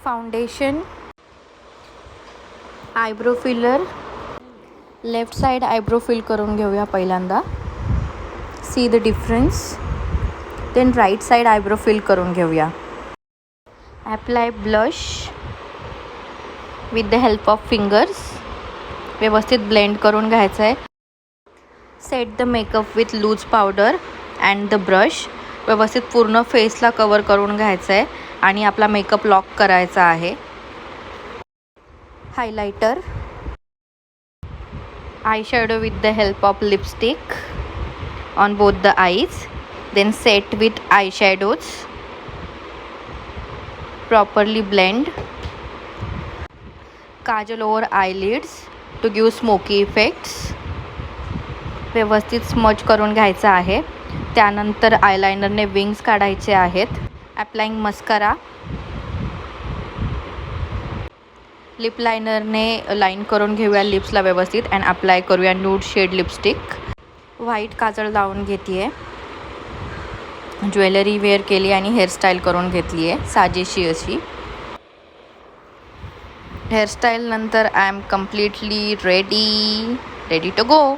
Foundation, eyebrow filler. Left side eyebrow fill करून घेऊया पहिल्यांदा. See the difference. Then right side eyebrow fill करून घेऊया. Apply blush with the help of fingers. व्यवस्थित blend करून घ्यायचं आहे. Set the makeup with loose powder and the brush. व्यवस्थित पूर्ण फेसला कवर करून घ्यायचं आहे आणि आपला मेकअप लॉक करायचा आहे. Highlighter, eye shadow with the help of lipstick on both the eyes. Then set with eye shadows. Properly blend. Kajal over eyelids to give smoky effects. व्यवस्थित स्मच करून घ्यायचं आहे. त्यानंतर आयलायनरने विंग्स काढायचे आहेत. Applying mascara. लिप लायनरने लाईन करून घेऊया लिप्सला व्यवस्थित अँड अप्लाय करूया nude shade lipstick. White kajal लावून घेते आहे. ज्वेलरी वेअर केली आणि हेअरस्टाईल करून घेतली आहे साजेशी अशी. हेअरस्टाईल नंतर I am completely ready to go.